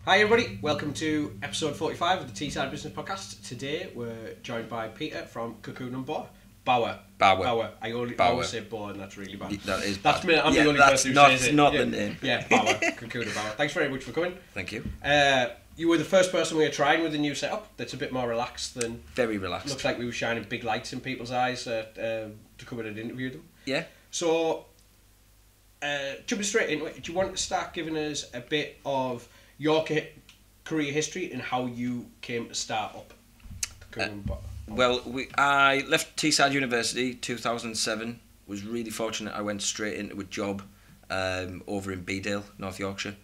Hi everybody, welcome to episode 45 of the Teesside Business Podcast. Today we're joined by Peter from Cocoon and Bauer. Bauer. I always say Bauer and that's really bad. That is that's bad. Me, I'm the only person who says it. Not the name. Yeah, Bauer. Cocoon and Bauer. Thanks very much for coming. Thank you. You were the first person we were trying with the new setup that's a bit more relaxed than... Very relaxed. Looks like we were shining big lights in people's eyes to come in and interview them. Yeah. So, jumping straight into it, do you want to start giving us a bit of your career history and how you came to start up Cocoon and Bauer? Well, I left Teesside University 2007. Was really fortunate. I went straight into a job over in Bedale, North Yorkshire.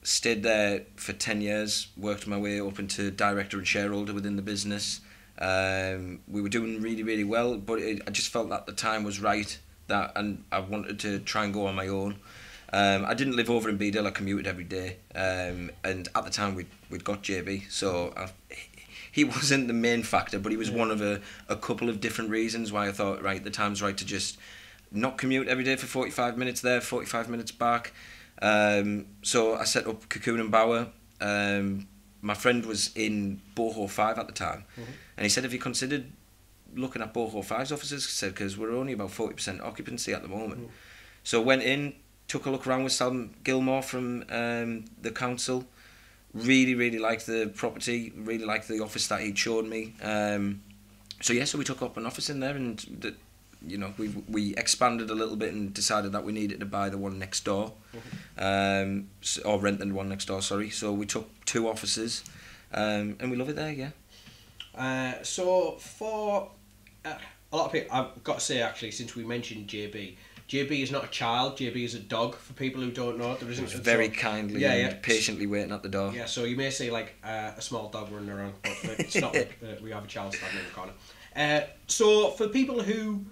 Stayed there for 10 years. Worked my way up into director and shareholder within the business. We were doing really, really well, but I just felt that the time was right. And I wanted to try and go on my own. I didn't live over in Bedale. I commuted every day. And at the time we'd got JB, so he wasn't the main factor, but he was one of a couple of different reasons why I thought, right, the time's right to just not commute every day for 45 minutes there, 45 minutes back. So I set up Cocoon and Bauer. My friend was in Boho 5 at the time, and he said, have you considered looking at Boho 5's offices? He said, because we're only about 40% occupancy at the moment. So went in, took a look around with Sam Gilmore from the council. Really liked the property, really liked the office that he'd showed me. So we took up an office in there, and we expanded a little bit and decided that we needed to buy the one next door, or rent the one next door. Sorry. So we took 2 offices, and we love it there. Yeah. So for a lot of people, I've got to say actually, since we mentioned JB is not a child. JB is a dog. For people who don't know, there isn't. Very kindly and patiently waiting at the door. Yeah, so you may see like a small dog running around, but it's not like we have a child standing in the corner. So for people who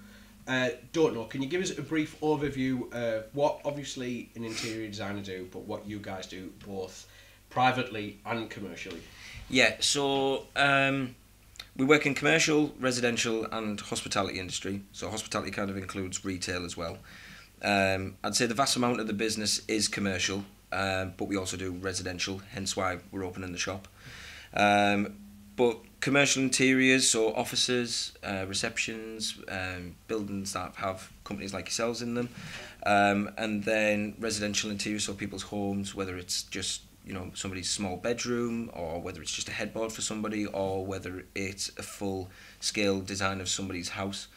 don't know, can you give us a brief overview of what obviously an interior designer do, but what you guys do both privately and commercially? Yeah, so we work in commercial, residential and hospitality industry. So hospitality kind of includes retail as well. I'd say the vast amount of the business is commercial, but we also do residential, hence why we're opening the shop. But commercial interiors, so offices, receptions, buildings that have companies like yourselves in them, and then residential interiors, so people's homes, whether it's just somebody's small bedroom, or whether it's just a headboard for somebody, or whether it's a full scale design of somebody's house.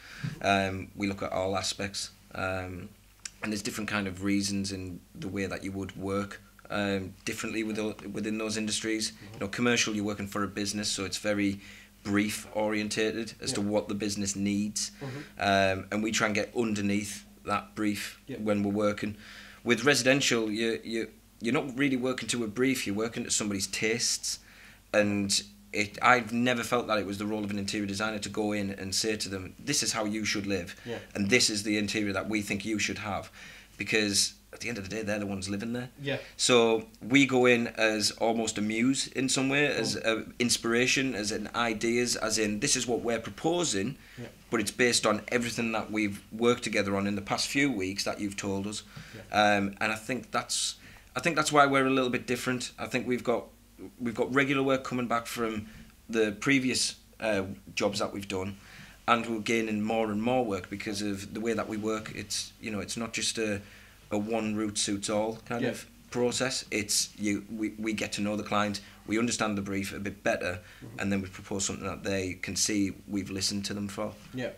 We look at all aspects, and there's different kind of reasons in the way that you would work differently within those industries. Commercial, you're working for a business, so it's very brief orientated as to what the business needs, and we try and get underneath that brief when we're working. With residential, you're not really working to a brief, you're working to somebody's tastes, and I've never felt that it was the role of an interior designer to go in and say to them, this is how you should live, and this is the interior that we think you should have, because at the end of the day, they're the ones living there. Yeah. So we go in as almost a muse in some way, as inspiration, as an ideas, as in this is what we're proposing, but it's based on everything that we've worked together on in the past few weeks that you've told us, and I think that's why we're a little bit different. I think we've got regular work coming back from the previous jobs that we've done, and we're gaining more and more work because of the way that we work. It's it's not just a one route suits all kind of process. It's we get to know the client, we understand the brief a bit better, and then we propose something that they can see we've listened to them for. Yeah,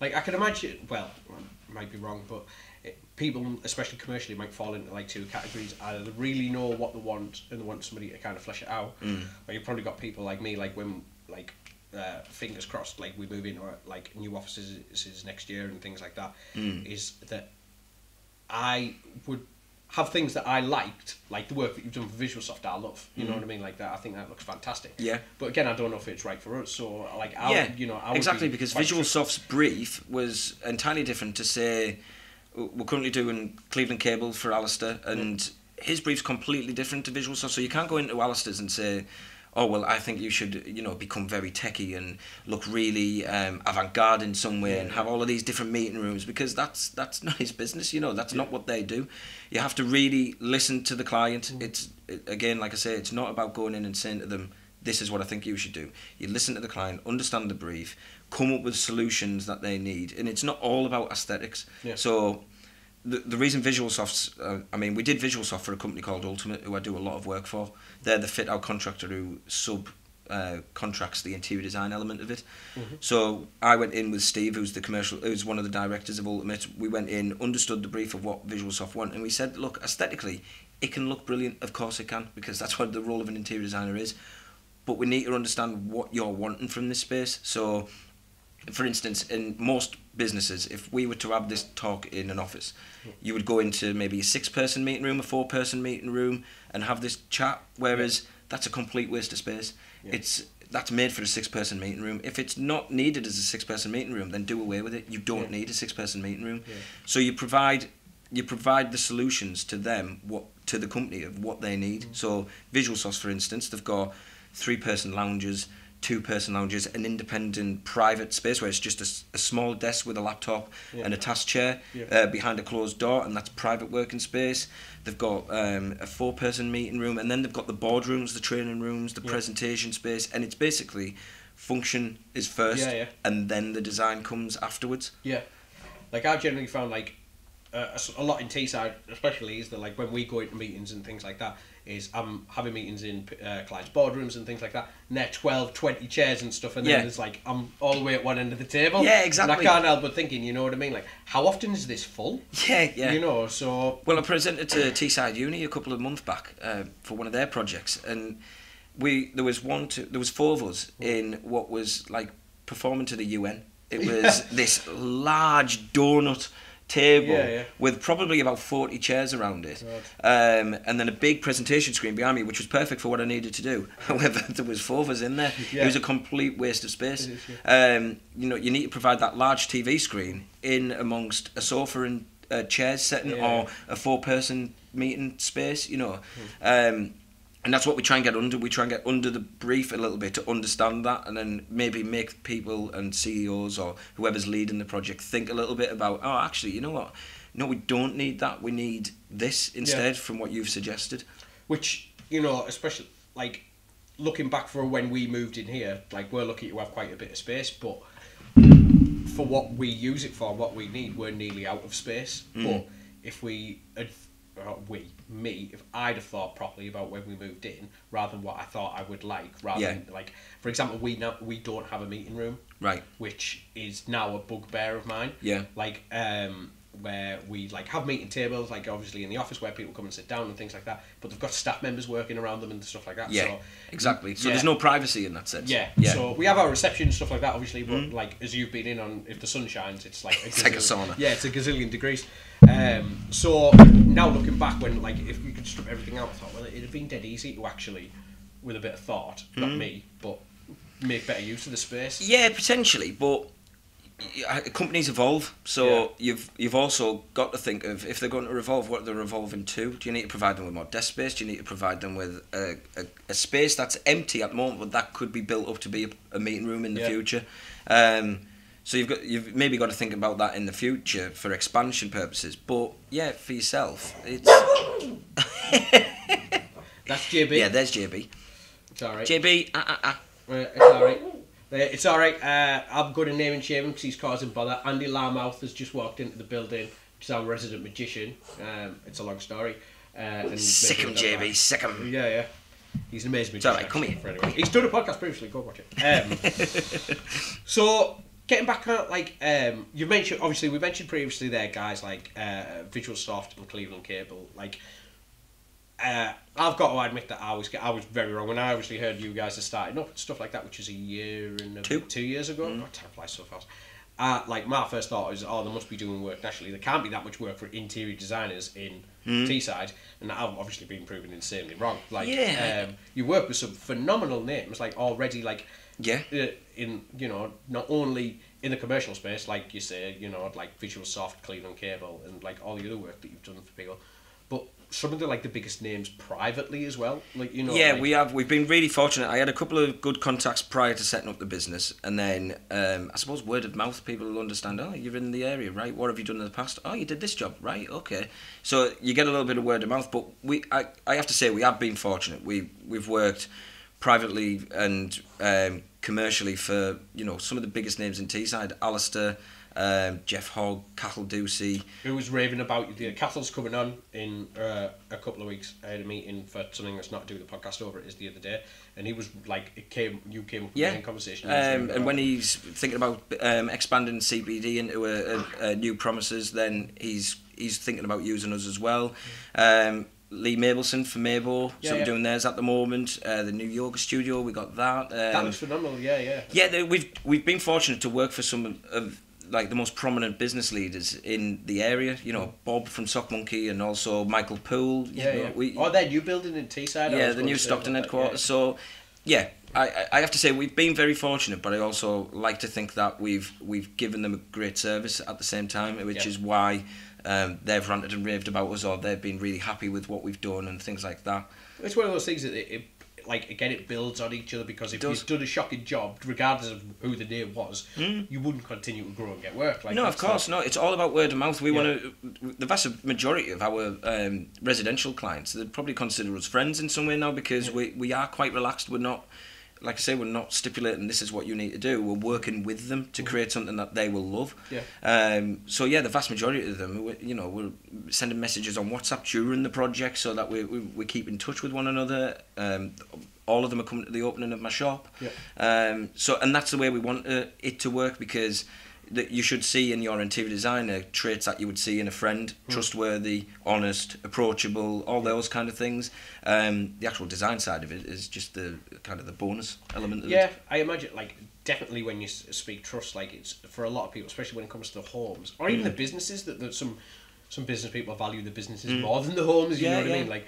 like I can imagine. Well, I might be wrong, but people, especially commercially, might fall into like 2 categories. Either they really know what they want and they want somebody to kind of flesh it out, or you've probably got people like me, like when fingers crossed, like we move into like new offices next year and things like that. Is that I would have things that I liked, like the work that you've done for Visual Soft. I love, you know what I mean, like that. I think that looks fantastic. Yeah. But again, I don't know if it's right for us. So like, I would exactly, because Visual Soft's brief was entirely different to say. We're currently doing Cleveland Cable for Alistair, and his brief's completely different to Visual Soft. So you can't go into Alistair's and say, oh, well, I think you should, become very techie and look really avant-garde in some way and have all of these different meeting rooms, because that's not his business, that's not what they do. You have to really listen to the client. again, like I say, it's not about going in and saying to them, this is what I think you should do. You listen to the client, understand the brief, come up with solutions that they need, and it's not all about aesthetics. Yeah. So the reason VisualSoft's, we did VisualSoft for a company called Ultimate, who I do a lot of work for. They're the fit-out contractor who contracts the interior design element of it. Mm-hmm. So I went in with Steve, who's one of the directors of Ultimate. We went in, understood the brief of what VisualSoft want, and we said, look, aesthetically, it can look brilliant. Of course it can, because that's what the role of an interior designer is. But we need to understand what you're wanting from this space. So, for instance, in most businesses, if we were to have this talk in an office, you would go into maybe a 6-person meeting room, a 4-person meeting room, and have this chat, whereas that's a complete waste of space. Yeah. That's made for a 6-person meeting room. If it's not needed as a 6-person meeting room, then do away with it. You don't need a 6-person meeting room. Yeah. So you provide the solutions to them, to the company, of what they need. Mm-hmm. So VisualSoft, for instance, they've got 3-person lounges, 2-person lounges, an independent private space where it's just a small desk with a laptop and a task chair behind a closed door, and that's private working space. They've got a 4-person meeting room, and then they've got the boardrooms, the training rooms, the presentation space, and it's basically function is first, and then the design comes afterwards. Yeah, like I've generally found like a lot in Teesside, especially, is that like when we go into meetings and things like that, is I'm having meetings in clients' boardrooms and things like that, and they're 12, 20 chairs and stuff, and then it's like I'm all the way at one end of the table. Yeah, exactly. And I can't help but thinking, you know what I mean? Like, how often is this full? Yeah. You know, so... Well, I presented to Teesside Uni a couple of months back for one of their projects, and there was 4 of us in what was like performing to the UN. It was this large donut table with probably about 40 chairs around it, and then a big presentation screen behind me, which was perfect for what I needed to do. However, there was 4 of us in there. It was a complete waste of space. You know, you need to provide that large TV screen in amongst a sofa and chairs setting, or a 4-person meeting space, you know. And that's what we try and get under. We try and get under the brief a little bit to understand that, and then maybe make people and CEOs or whoever's leading the project think a little bit about, oh, actually, you know what? No, we don't need that. We need this instead from what you've suggested. Which, you know, especially, like, looking back for when we moved in here, like, we're lucky to have quite a bit of space, but for what we use it for, what we need, we're nearly out of space. But if if I'd have thought properly about when we moved in, rather than what I thought I would like, than, like, for example, we don't have a meeting room, right, which is now a bugbear of mine. Yeah. Like, where we like have meeting tables, like obviously in the office where people come and sit down and things like that, but they've got staff members working around them and stuff like that. Yeah, so, exactly. So there's no privacy in that sense. Yeah. So we have our reception and stuff like that, obviously, but like as you've been in on, if the sun shines, it's like it's like a sauna. Yeah, it's a gazillion degrees. So now looking back, when like if we could strip everything out, I thought, well, it'd have been dead easy to actually, with a bit of thought, not me, but make better use of the space. Yeah, potentially, but companies evolve, so you've also got to think of, if they're going to evolve, what they're evolving to. Do you need to provide them with more desk space? Do you need to provide them with a space that's empty at the moment, but that could be built up to be a meeting room in the future? So you've maybe got to think about that in the future for expansion purposes. But yeah, for yourself, it's that's JB. Yeah, there's JB. It's alright. JB, it's alright. It's alright. I'm going to name and shame him because he's causing bother. Andy Larmouth has just walked into the building, which is our resident magician. It's a long story. Sick him, JB. Sick him. Yeah. He's an amazing magician. It's alright. Come here. He's done a podcast previously. Go watch it. So getting back on, like, you mentioned, obviously we mentioned previously there, guys, like VisualSoft and Cleveland Cable. Like, I've got to admit that I was very wrong when I obviously heard you guys are starting up and stuff like that, which is a year and 2 years ago. God, time flies so fast. Like, my first thought was, they must be doing work nationally. There can't be that much work for interior designers in Teesside, and I've obviously been proven insanely wrong. Like, you work with some phenomenal names, like already, like, in, you know, not only in the commercial space, like you say, you know, like VisualSoft, Cleveland Cable, and like all the other work that you've done for people, but some of the biggest names privately as well. Yeah, we've been really fortunate. I had a couple of good contacts prior to setting up the business, and then I suppose word of mouth, people will understand. Oh, you're in the area, right? What have you done in the past? Oh, you did this job, right? Okay. So you get a little bit of word of mouth, but I have to say we have been fortunate. We've worked privately and commercially for some of the biggest names in Teesside. Alistair, Jeff Hogg, Cathal Ducey. Who was raving about the Cathal's coming on in a couple of weeks. I had a meeting for something that's not to do with the podcast over it is the other day, and he was like, you came up in conversation. And when he's thinking about expanding CBD into a new premises, then he's thinking about using us as well. Lee Mabelson for Mabo, so we're doing theirs at the moment. The new yoga studio, we got that. That was phenomenal, yeah. Yeah, we've been fortunate to work for some of the most prominent business leaders in the area. Bob from Sock Monkey, and also Michael Poole. Their new building in Teesside. Yeah, the new Stockton headquarters. Yeah. So, yeah, I have to say we've been very fortunate, but I also like to think that we've given them a great service at the same time, which is why they've ranted and raved about us, or they've been really happy with what we've done and things like that. It's one of those things that it builds on each other, because if you've done a shocking job, regardless of who the name was, you wouldn't continue to grow and get work. No, of course not. It's all about word of mouth. We want to. The vast majority of our residential clients, they probably consider us friends in some way now, because we are quite relaxed. We're not. Like I say, we're not stipulating this is what you need to do. We're working with them to create something that they will love. So the vast majority of them, we're sending messages on WhatsApp during the project so that we keep in touch with one another. All of them are coming to the opening of my shop. And that's the way we want it to work, because that you should see in your interior designer traits that you would see in a friend: trustworthy, honest, approachable, all those kind of things. The actual design side of it is just the kind of the bonus element of it. I imagine definitely when you speak trust, it's for a lot of people, especially when it comes to the homes or even the businesses, that some business people value the businesses more than the homes. You know what I mean?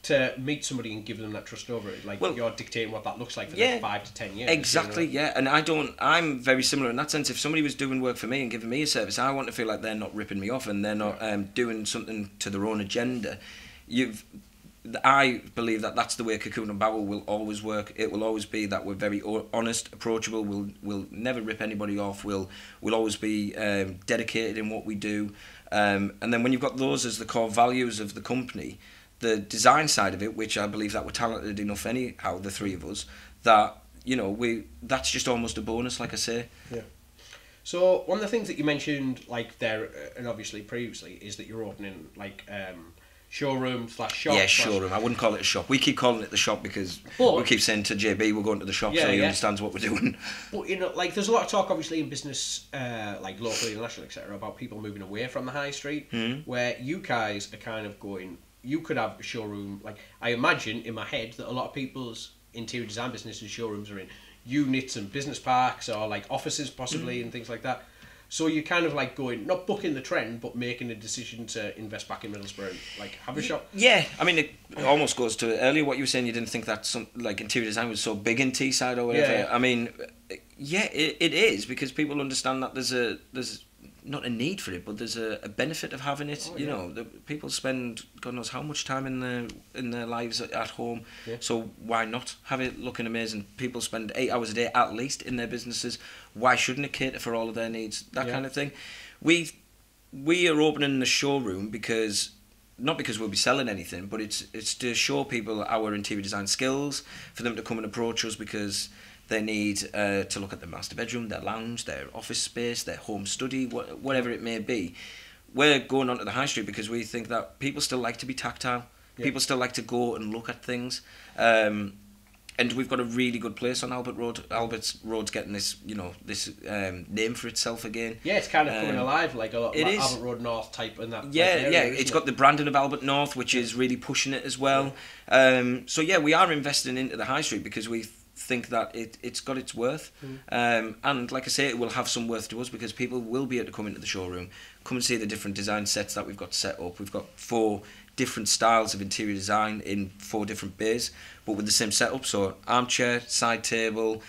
To meet somebody and give them that trust over it, you're dictating what that looks like for the next 5 to 10 years. Exactly, and I'm very similar in that sense. If somebody was doing work for me and giving me a service, I want to feel like they're not ripping me off and they're not doing something to their own agenda. I believe that that's the way Cocoon and Bauer will always work. It will always be that we're very honest, approachable. We'll never rip anybody off. We'll always be dedicated in what we do. And then when you've got those as the core values of the company, the design side of it, which I believe that we're talented enough anyhow, the three of us, that that's just almost a bonus, like I say. Yeah. So one of the things that you mentioned there and obviously previously is that you're opening showroom/shop. Yeah, showroom. I wouldn't call it a shop. We keep calling it the shop because we keep saying to JB we're going to the shop, so he understands what we're doing. But there's a lot of talk obviously in business, locally and nationally, etc., about people moving away from the high street, where you guys are kind of going. You could have a showroom, I imagine in my head that a lot of people's interior design businesses showrooms are in units and business parks or offices possibly and things like that. So you're kind of going, not bucking the trend, but making a decision to invest back in Middlesbrough, have a shop. Yeah, I mean, it almost goes to earlier what you were saying. You didn't think that interior design was so big in Teesside or whatever. Yeah. I mean, it is, because people understand that there's not a need for it, but there's a benefit of having it. People spend God knows how much time in their lives at home. Yeah. So why not have it looking amazing? People spend 8 hours a day at least in their businesses. Why shouldn't it cater for all of their needs? That kind of thing. We are opening the showroom not because we'll be selling anything, but it's to show people our interior design skills, for them to come and approach us because they need to look at their master bedroom, their lounge, their office space, their home study, whatever it may be. We're going onto the high street because we think that people still like to be tactile. Yeah. People still like to go and look at things. And we've got a really good place on Albert Road. Albert Road's getting this name for itself again. Yeah, it's kind of coming alive, a lot of Albert Road North type and that. It's got the branding of Albert North, which is really pushing it as well. Yeah. We are investing into the high street because we think that it's got its worth, and like I say, it will have some worth to us because people will be able to come into the showroom, come and see the different design sets that we've got set up. We've got 4 different styles of interior design in 4 different bays, but with the same setup. So armchair, side table,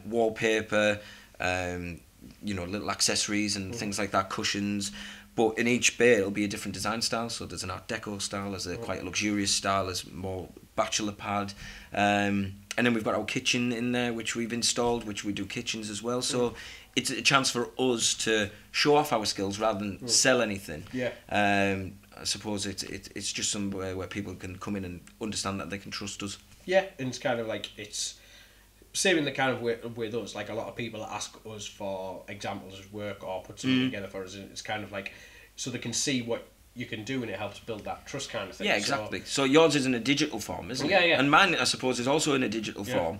wallpaper, little accessories and things like that, cushions. but in each bay it'll be a different design style. So there's an Art Deco style, there's a quite a luxurious style, there's more bachelor pad, and then we've got our kitchen in there which we've installed, which we do kitchens as well. So it's a chance for us to show off our skills rather than sell anything. I suppose it's just somewhere where people can come in and understand that they can trust us. Yeah, and it's kind of like, it's same in the kind of with us, like a lot of people ask us for examples of work or put something together for us, and it's kind of like, so they can see what you can do, and it helps build that trust kind of thing. Yeah, exactly. So yours is in a digital form, isn't it? Yeah. And mine, I suppose, is also in a digital form,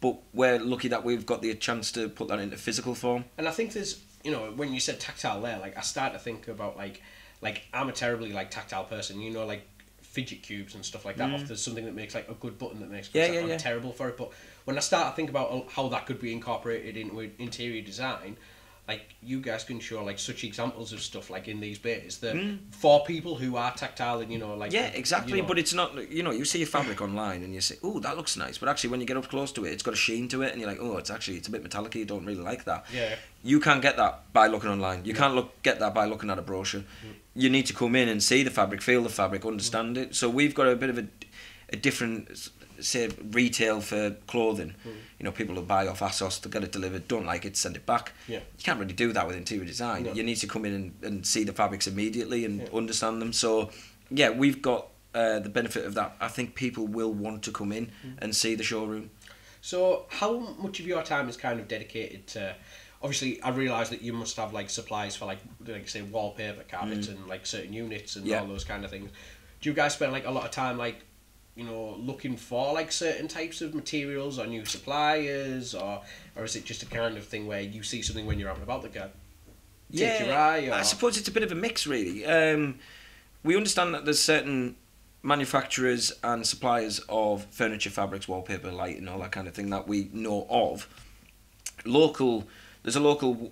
but we're lucky that we've got the chance to put that into physical form. And I think there's, you know, when you said tactile there, like I start to think about like I'm a terribly like tactile person, you know, like fidget cubes and stuff like that. If there's something that makes like a good button that makes I'm terrible for it. But when I start to think about how that could be incorporated into interior design, like you guys can show like such examples of stuff like in these bays that for people who are tactile and, you know, like, yeah, exactly. You know, but it's not, you know, you see a fabric online and you say, oh, that looks nice, but actually when you get up close to it, it's got a sheen to it, and you're like, oh, it's a bit metallic, you don't really like that. You can't get that by looking online. You can't get that by looking at a brochure. You need to come in and see the fabric, feel the fabric, understand it. So we've got a bit of a different, say, retail for clothing. You know, people who buy off ASOS to get it delivered, don't like it, send it back. You can't really do that with interior design. You need to come in and see the fabrics immediately and understand them. So yeah, we've got the benefit of that. I think people will want to come in and see the showroom. So how much of your time is kind of dedicated to, obviously I realise that you must have like supplies for like say wallpaper, carpets and like certain units and all those kind of things. Do you guys spend like a lot of time like, you know, looking for like certain types of materials or new suppliers, or is it just a kind of thing where you see something when you're out and about that takes your eye? Or? I suppose it's a bit of a mix really. We understand that there's certain manufacturers and suppliers of furniture, fabrics, wallpaper, lighting, all that kind of thing that we know of. There's a local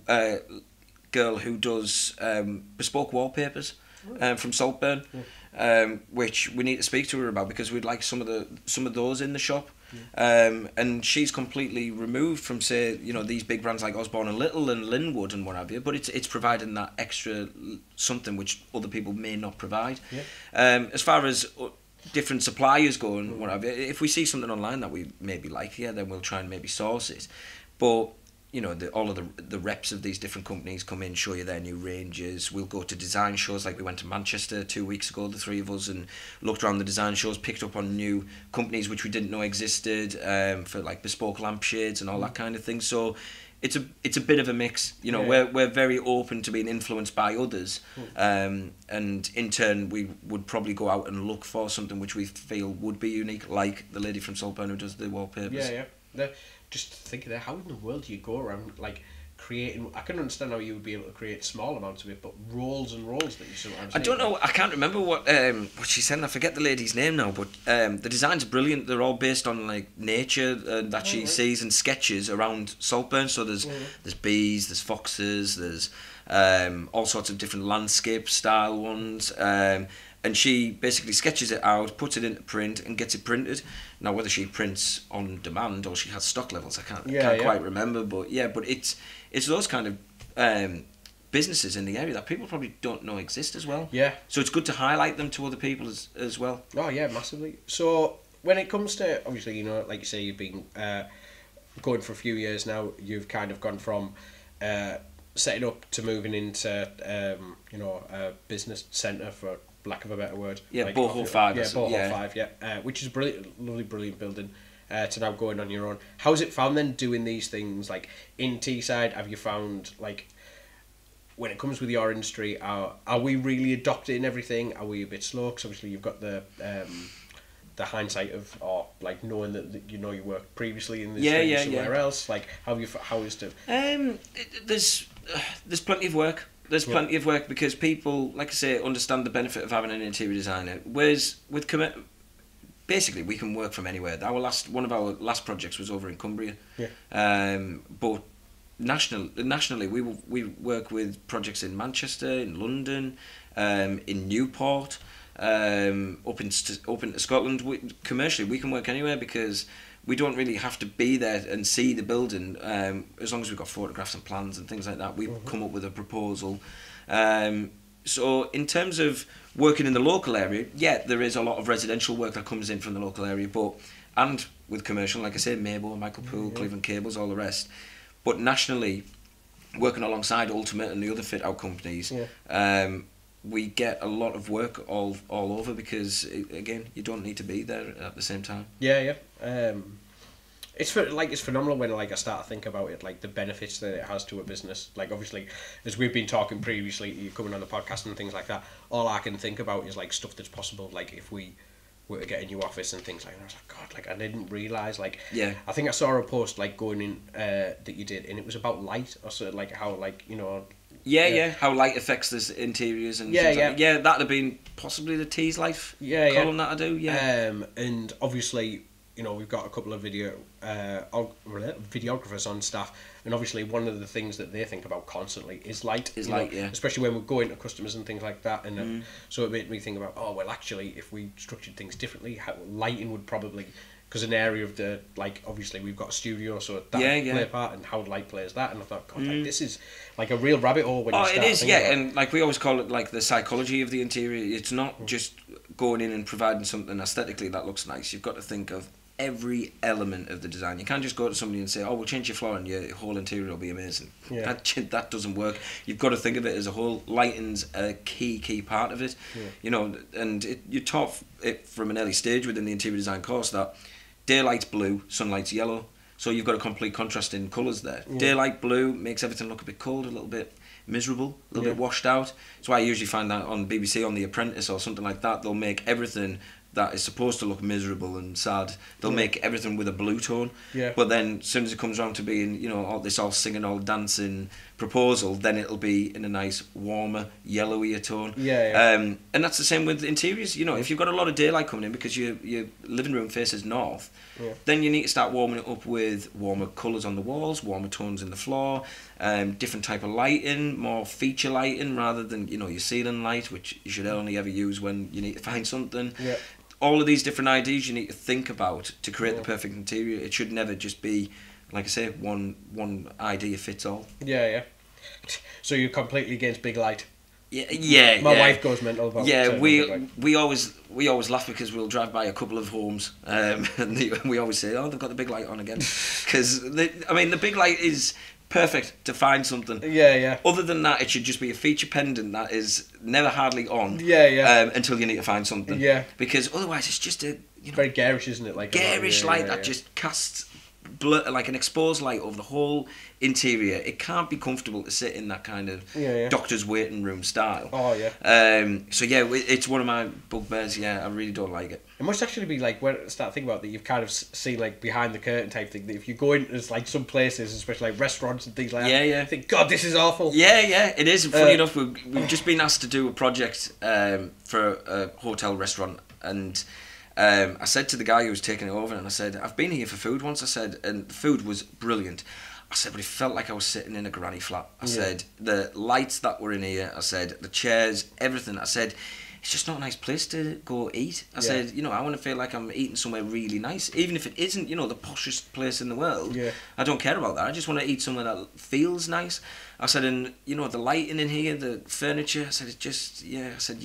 girl who does bespoke wallpapers from Saltburn, which we need to speak to her about, because we'd like some of those in the shop. And she's completely removed from, say, you know, these big brands like Osborne and Little and Linwood and what have you, but it's providing that extra something which other people may not provide. As far as different suppliers go and what have you, if we see something online that we maybe like, then we'll try and maybe source it. But you know, all of the reps of these different companies come in, show you their new ranges. We'll go to design shows, like we went to Manchester 2 weeks ago, the three of us, and looked around the design shows, picked up on new companies which we didn't know existed, for like bespoke lampshades and all that kind of thing. So it's a bit of a mix. You know, we're very open to being influenced by others, and in turn we would probably go out and look for something which we feel would be unique, like the lady from Saltburn who does the wallpapers. Just think of that. How in the world do you go around like creating? I can understand how you would be able to create small amounts of it, but rolls and rolls that you sometimes. I don't know. I can't remember what she said. I forget the lady's name now. But the designs are brilliant. They're all based on like nature that she sees and sketches around Saltburn. So there's bees, there's foxes, there's all sorts of different landscape style ones. And she basically sketches it out, puts it into print, and gets it printed. Now, whether she prints on demand or she has stock levels, I can't quite remember. But it's those kind of businesses in the area that people probably don't know exist as well. So it's good to highlight them to other people as well. Oh yeah, massively. So when it comes to, obviously, you know, like you say, you've been going for a few years now. You've kind of gone from setting up to moving into you know, a business centre, for lack of a better word. Like Bohol 5. Bohol 5, which is brilliant, lovely, brilliant building. To now going on your own. How's it found then doing these things like in Teesside? Have you found like when it comes with your industry, are we really adopting everything? Are we a bit slow? Because obviously you've got the hindsight of, or like knowing that you know you worked previously in this somewhere else. Like how is it? There's plenty of work. There's plenty of work because people, like I say, understand the benefit of having an interior designer. Whereas with basically we can work from anywhere. One of our last projects was over in Cumbria. But nationally we work with projects in Manchester, in London, in Newport, up into Scotland. Commercially we can work anywhere because we don't really have to be there and see the building. As long as we've got photographs and plans and things like that, we come up with a proposal. So in terms of working in the local area, yeah, there is a lot of residential work that comes in from the local area, and with commercial, like I say, Maybo, Michael Poole, Cleveland Cables, all the rest. But nationally, working alongside Ultimate and the other fit out companies, we get a lot of work all over because, again, you don't need to be there at the same time. It's phenomenal when I start to think about it, like the benefits that it has to a business. Like obviously, as we've been talking previously, you coming on the podcast and things like that. All I can think about is like stuff that's possible. Like if we were to get a new office and things like that. I was like, God, like I didn't realise. Like I think I saw a post like going in that you did, and it was about light or so, like how how light affects the interiors and that'd have been possibly the Tees Life column that I do. And obviously, we've got a couple of videographers on staff, and obviously one of the things that they think about constantly is light. Especially when we're going to customers and things like that. And so it made me think about, actually, if we structured things differently, how lighting would probably, because an area of the, like, obviously we've got a studio, so that play a part, and how light plays that. And I thought, God, like, this is like a real rabbit hole when you start thinking about it. And like we always call it like the psychology of the interior. It's not just going in and providing something aesthetically that looks nice. You've got to think of every element of the design. You can't just go to somebody and say, we'll change your floor and your whole interior will be amazing. That doesn't work. You've got to think of it as a whole. Lighting's a key part of it. And you're taught it from an early stage within the interior design course that daylight's blue, sunlight's yellow, so you've got a complete contrast in colours there. Daylight blue makes everything look a bit cold, a little bit miserable, a little bit washed out. That's why I usually find that on BBC, on The Apprentice or something like that, they'll make everything that is supposed to look miserable and sad, they'll make everything with a blue tone. But then as soon as it comes around to being, all singing, all dancing proposal, then it'll be in a nice warmer, yellowier tone. And that's the same with interiors. If you've got a lot of daylight coming in because your living room faces north, then you need to start warming it up with warmer colours on the walls, warmer tones in the floor, different type of lighting, more feature lighting rather than your ceiling light, which you should only ever use when you need to find something. All of these different ideas you need to think about to create the perfect interior. It should never just be, like I say, one idea fits all. So you're completely against big light? My wife goes mental about we always laugh because we'll drive by a couple of homes and we always say, they've got the big light on again, because the big light is perfect to find something. Other than that, it should just be a feature pendant that is never hardly on. Until you need to find something. Because otherwise, it's just a very garish, isn't it? Like garish light that just casts like an exposed light over the whole interior. It can't be comfortable to sit in that kind of doctor's waiting room style. It's one of my bugbears. I really don't like it. It must actually be like, when I start thinking about that, you've kind of seen like behind the curtain type thing, that if you go into like some places, especially like restaurants and things like that, you think, God, this is awful. It is. Funny enough, we've just been asked to do a project for a hotel restaurant, and I said to the guy who was taking it over, and I said, I've been here for food once, I said, and the food was brilliant. I said, but it felt like I was sitting in a granny flat. I said, the lights that were in here, I said, the chairs, everything. I said, it's just not a nice place to go eat. I said, I want to feel like I'm eating somewhere really nice, even if it isn't, the poshest place in the world. I don't care about that. I just want to eat somewhere that feels nice. I said, and the lighting in here, the furniture, I said, it just, I said,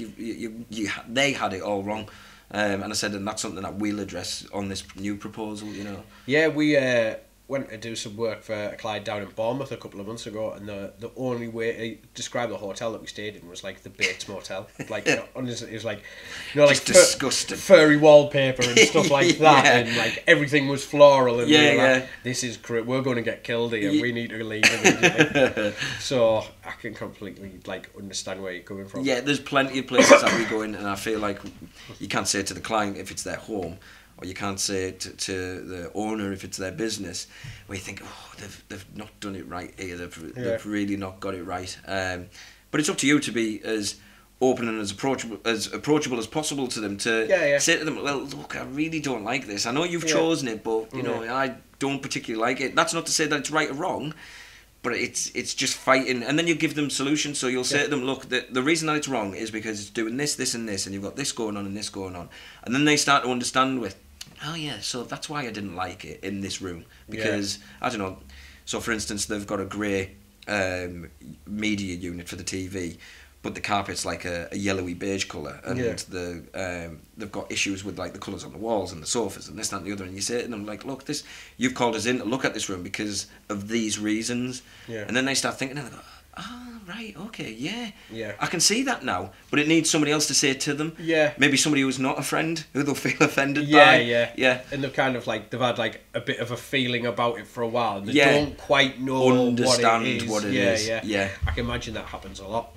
they had it all wrong. And I said, and that's something that we'll address on this new proposal, We went to do some work for a client down in Bournemouth a couple of months ago, and the only way to describe the hotel that we stayed in was like the Bates Motel. Like, honestly, it was like, like disgusting furry wallpaper and stuff like that, and like everything was floral, and we were like, this is great, we're going to get killed here, we need to leave immediately. So I can completely like understand where you're coming from. There's plenty of places that we go in, and I feel like you can't say to the client if it's their home, or you can't say it to the owner if it's their business, where you think, they've not done it right here, they've really not got it right. But it's up to you to be as open and as approachable as possible to them, to say to them, well, look, I really don't like this. I know you've chosen it, but I don't particularly like it. That's not to say that it's right or wrong, but it's just fighting, and then you give them solutions. So you'll say to them, look, the reason that it's wrong is because it's doing this, this and this, and you've got this going on and this going on, and then they start to understand so that's why I didn't like it in this room, because I don't know, so for instance, they've got a grey media unit for the TV, but the carpet's like a yellowy beige colour, and they've got issues with like the colours on the walls and the sofas and this, that and the other, and you say to them like, look, you've called us in to look at this room because of these reasons, and then they start thinking and they go, right, okay, yeah, I can see that now, but it needs somebody else to say it to them, maybe somebody who's not a friend who they'll feel offended by, and they've kind of like, they've had like a bit of a feeling about it for a while, and they don't quite know understand what it is. I can imagine that happens a lot.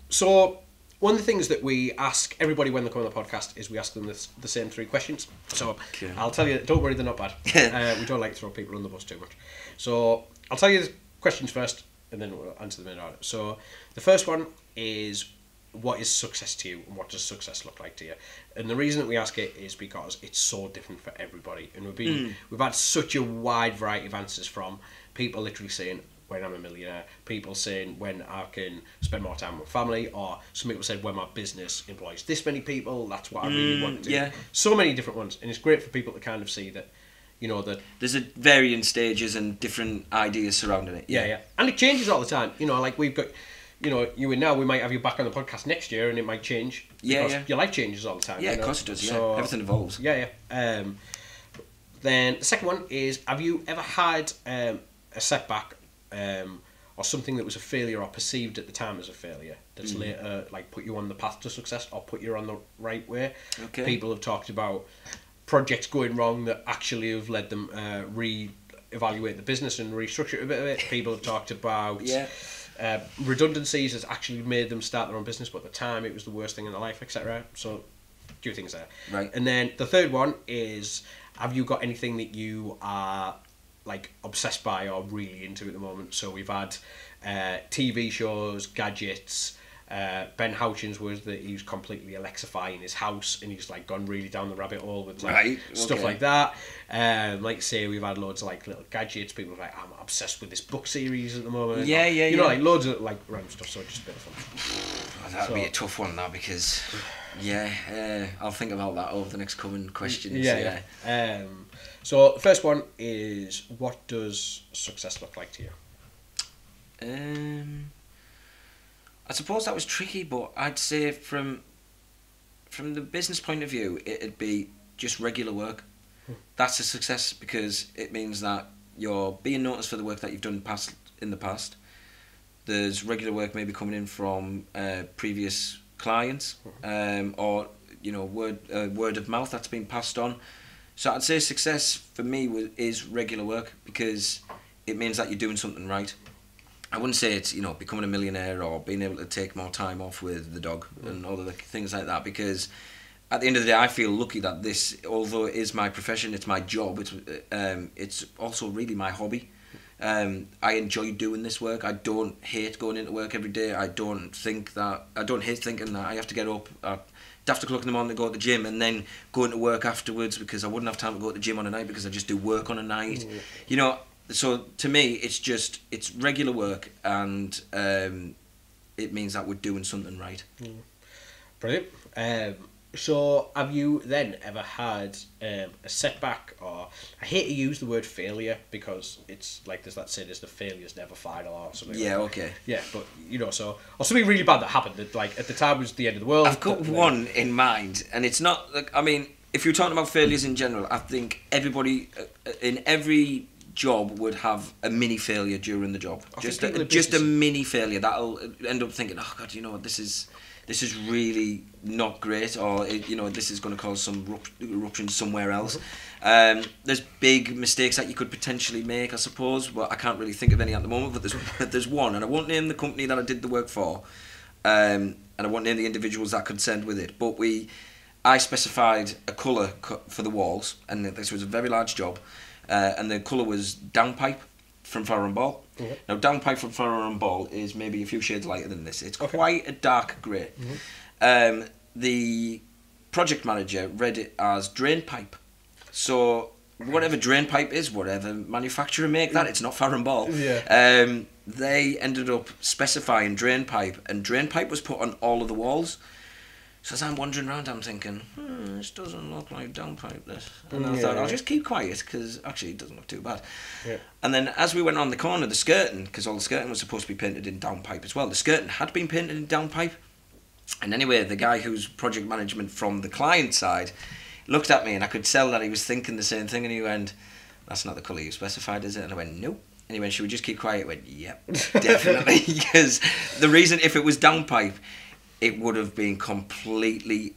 So one of the things that we ask everybody when they come on the podcast is we ask them the same 3 questions. So I'll tell you, don't worry, they're not bad. We don't like to throw people on the bus too much. So I'll tell you the questions first, and then we'll answer them in order. So the first one is, what is success to you, and what does success look like to you? And the reason that we ask it is because it's so different for everybody, and we've had such a wide variety of answers, from people literally saying, when I'm a millionaire, people saying when I can spend more time with family, or some people said when my business employs this many people, that's what I really want to do. So many different ones, and it's great for people to kind of see that, you know, that there's varying stages and different ideas surrounding it. And it changes all the time. You know, like we've got, you know, you and now we might have you back on the podcast next year, and it might change because your life changes all the time. Of course it does. So, everything evolves. Then the second one is, have you ever had a setback, or something that was a failure or perceived at the time as a failure that's later like put you on the path to success or put you on the right way? People have talked about projects going wrong that actually have led them re-evaluate the business and restructure it a bit of it. People have talked about redundancies has actually made them start their own business, but at the time it was the worst thing in their life, etc. So a few things there. Right. And then the third one is, have you got anything that you are like obsessed by or really into at the moment? So we've had TV shows, gadgets. Ben Houchins was that he was completely Alexifying his house, and he's like gone really down the rabbit hole with like stuff like that. Like say we've had loads of like little gadgets. People are like, I'm obsessed with this book series at the moment. You know, like loads of like random stuff. So just a bit of fun. That'd be a tough one, that, because I'll think about that over the next coming questions. So the first one is, what does success look like to you? I suppose that was tricky, but I'd say from the business point of view, it'd be just regular work. That's a success, because it means that you're being noticed for the work that you've done in the past. There's regular work maybe coming in from previous clients, or you know, word of mouth that's been passed on. So I'd say success for me is regular work, because it means that you're doing something right. I wouldn't say it's, you know, becoming a millionaire or being able to take more time off with the dog and all of the things like that, because at the end of the day, I feel lucky that this, although it is my profession, it's my job, it's also really my hobby. I enjoy doing this work. I don't hate going into work every day. I don't hate thinking that I have to get up at daft o'clock in the morning to go to the gym and then go into work afterwards, because I wouldn't have time to go to the gym on a night because I just do work on a night. You know, so to me, it's regular work, and it means that we're doing something right. Brilliant. So have you then ever had a setback, or I hate to use the word failure because it's like there's that saying, is the failure's never final or something. But you know, so, or something really bad that happened that like at the time was the end of the world. I've got one in mind, and it's not like, I mean, if you're talking about failures in general, I think everybody in every job would have a mini failure during the job. Just a mini failure that'll end up thinking, oh God, you know what, this is really not great, or you know, this is going to cause some eruption somewhere else. There's big mistakes that you could potentially make, I suppose, but I can't really think of any at the moment. But there's one, and I won't name the company that I did the work for, and I won't name the individuals that concerned with it. But I specified a colour for the walls, and this was a very large job, and the colour was downpipe from Farrow and Ball. Now, downpipe from Farrow and Ball is maybe a few shades lighter than this. It's quite a dark grey. The project manager read it as drain pipe. So whatever drain pipe is, whatever manufacturer make that, it's not Farrow and Ball. They ended up specifying drain pipe, and drain pipe was put on all of the walls. So as I'm wandering around, I'm thinking, this doesn't look like downpipe, this. And I thought, I'll just keep quiet, because actually it doesn't look too bad. Yeah. And then as we went on the corner, the skirting, because all the skirting was supposed to be painted in downpipe as well, the skirting had been painted in downpipe. And anyway, the guy who's project management from the client side looked at me, and I could tell that he was thinking the same thing, and he went, that's not the colour you specified, is it? And I went, nope. And he went, should we just keep quiet? I went, yep, definitely. Because the reason, if it was downpipe, it would have been completely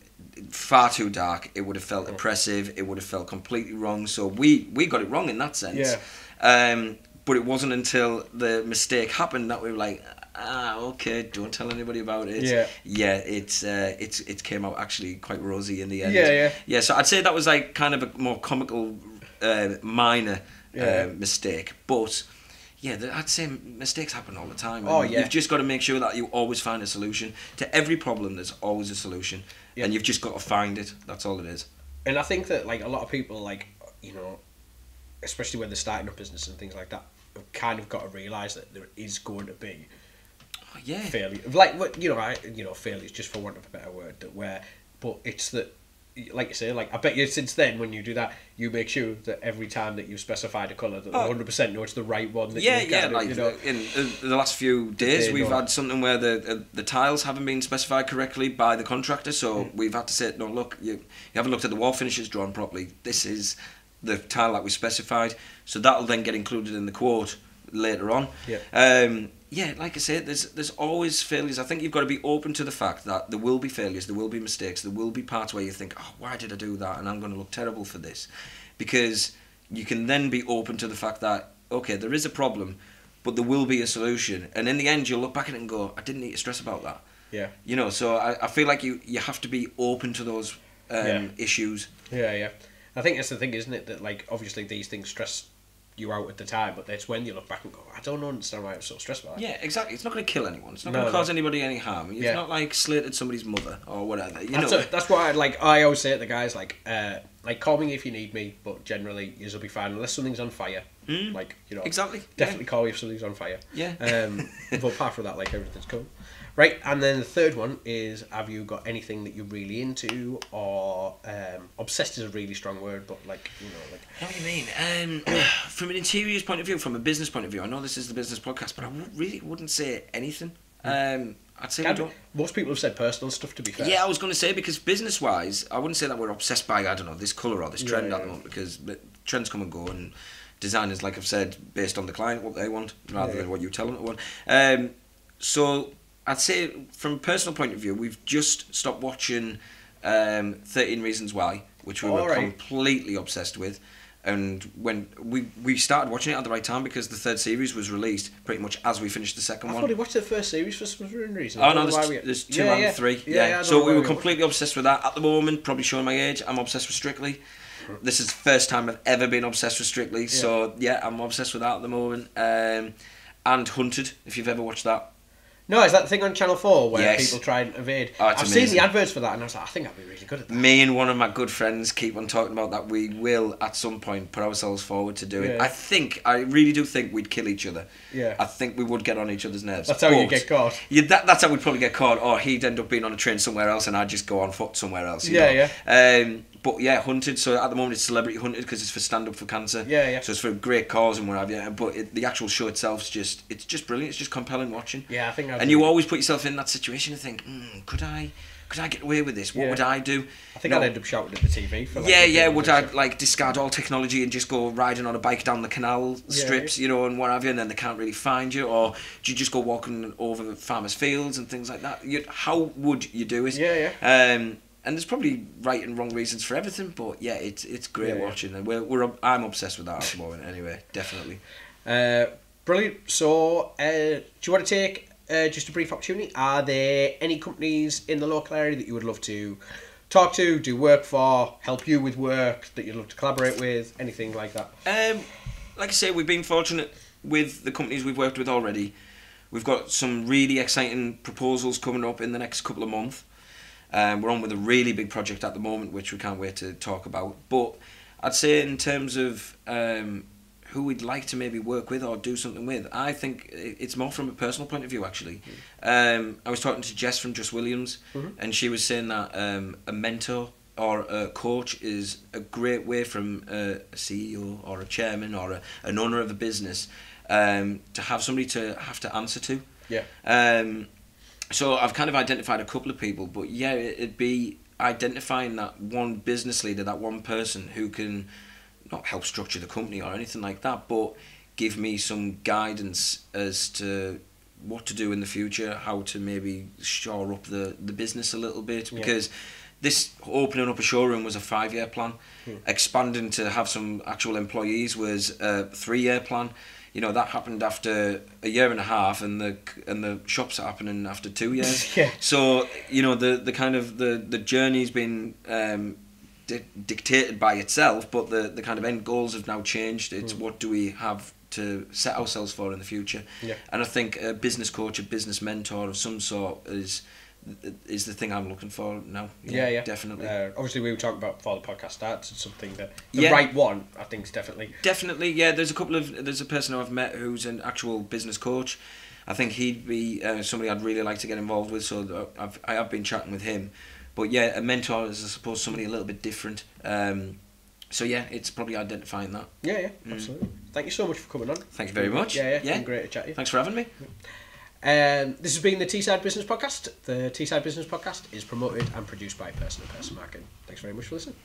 far too dark. It would have felt oppressive. It would have felt completely wrong. So we got it wrong in that sense. Yeah. But it wasn't until the mistake happened that we were like, okay, don't tell anybody about it. Yeah. Yeah, it came out actually quite rosy in the end. Yeah. Yeah, so I'd say that was like kind of a more comical, minor mistake. But yeah, I'd say mistakes happen all the time. And you've just got to make sure that you always find a solution. To every problem, there's always a solution. Yeah. And you've just got to find it. That's all it is. And I think that, like, a lot of people, like, especially when they're starting a business and things like that, have kind of got to realise that there is going to be failure. Like, failure is just for want of a better word. But it's that, like you say, like, I bet you since then, when you do that, you make sure that every time that you've specified a colour, that 100% know it's the right one. That in the last few days, we've had something where the tiles haven't been specified correctly by the contractor, so we've had to say, no, look, you haven't looked at the wall finishes drawn properly. This is the tile that we specified, so that'll then get included in the quote later on. Like I said, there's always failures. I think you've got to be open to the fact that there will be failures, there will be mistakes, there will be parts where you think, oh, why did I do that, and I'm going to look terrible for this, because you can then be open to the fact that, okay, there is a problem, but there will be a solution, and in the end you'll look back at it and go, I didn't need to stress about that. Yeah. So I feel like you have to be open to those issues. Yeah. I think that's the thing, isn't it, that, like, obviously these things stress you out at the time, but that's when you look back and go, I don't understand why I'm so stressed about it. Yeah, exactly. It's not going to kill anyone. It's not going to cause anybody any harm. It's not like slated somebody's mother or whatever. That's what I always say to the guys, like, call me if you need me, but generally you'll be fine unless something's on fire. Exactly. Definitely call me if something's on fire. Yeah. But apart from that, like, everything's cool. Right, and then the third one is, have you got anything that you're really into, or obsessed is a really strong word, but like. I know what you mean. From an interiors point of view, from a business point of view, I know this is the business podcast, but I really wouldn't say anything. I'd say we don't. Most people have said personal stuff, to be fair. Yeah, I was going to say, because business-wise, I wouldn't say that we're obsessed by, I don't know, this colour or this trend at the moment, because trends come and go, and designers, like I've said, based on the client, what they want, rather than what you tell them to want. So I'd say, from a personal point of view, we've just stopped watching 13 Reasons Why, which we were completely obsessed with. And when we started watching it at the right time, because the third series was released pretty much as we finished the second one. I thought we watched the first series for some reason. Oh no, there's 2 and 3. Yeah. So we were completely obsessed with that. At the moment, probably showing my age, I'm obsessed with Strictly. This is the first time I've ever been obsessed with Strictly. So yeah, I'm obsessed with that at the moment. And Hunted, if you've ever watched that. No, is that the thing on Channel 4 where people try and evade? I've seen the adverts for that, and I was like, I think I'd be really good at that. Me and one of my good friends keep on talking about that. We will, at some point, put ourselves forward to do it. I really do think we'd kill each other. Yeah. I think we would get on each other's nerves. That's how you get caught. Yeah, that's how we'd probably get caught. Or he'd end up being on a train somewhere else, and I'd just go on foot somewhere else. You know? But yeah, Hunted. So at the moment, it's Celebrity Hunted, because it's for Stand Up for Cancer. Yeah. So it's for a great cause and what have you. But the actual show itself is just brilliant. It's just compelling watching. Yeah, I think. And you always put yourself in that situation and think, could I get away with this? What would I do? I think I'd end up shouting at the TV for would I like discard all technology and just go riding on a bike down the canal strips, and what have you, and then they can't really find you? Or do you just go walking over farmers' fields and things like that? How would you do it? And there's probably right and wrong reasons for everything, but yeah, it's great watching, and I'm obsessed with that at the moment. Anyway, definitely. Brilliant. So, do you want to take just a brief opportunity? Are there any companies in the local area that you would love to talk to, do work for, help you with work that you'd love to collaborate with, anything like that? Like I say, we've been fortunate with the companies we've worked with already. We've got some really exciting proposals coming up in the next couple of months. We're on with a really big project at the moment, which we can't wait to talk about. But I'd say in terms of who we'd like to maybe work with or do something with. I think it's more from a personal point of view, actually. I was talking to Jess from Just Williams, and she was saying that a mentor or a coach is a great way from a CEO or a chairman or an owner of a business to have somebody to have to answer to. So I've kind of identified a couple of people, but yeah, it'd be identifying that one business leader, that one person who can not help structure the company or anything like that, but give me some guidance as to what to do in the future, how to maybe shore up the business a little bit, because this opening up a showroom was a 5-year plan. Expanding to have some actual employees was a 3-year plan. You know, that happened after a year and a half, and the shops are happening after 2 years. So, you know, the kind of the journey's been dictated by itself, but the kind of end goals have now changed. It's what do we have to set ourselves for in the future. And I think a business coach, a business mentor of some sort is the thing I'm looking for now. Definitely. Obviously, we were talking about before the podcast starts. It's something that the right one, I think, is definitely. Yeah. There's a person who I've met who's an actual business coach. I think he'd be somebody I'd really like to get involved with. So I have been chatting with him. But yeah, a mentor is, I suppose, somebody a little bit different. So yeah, it's probably identifying that. Absolutely. Thank you so much for coming on. Thank you very much. It's been great to chat to you. Thanks for having me. This has been the Teesside Business Podcast. The Teesside Business Podcast is promoted and produced by Person to Person Marketing. Thanks very much for listening.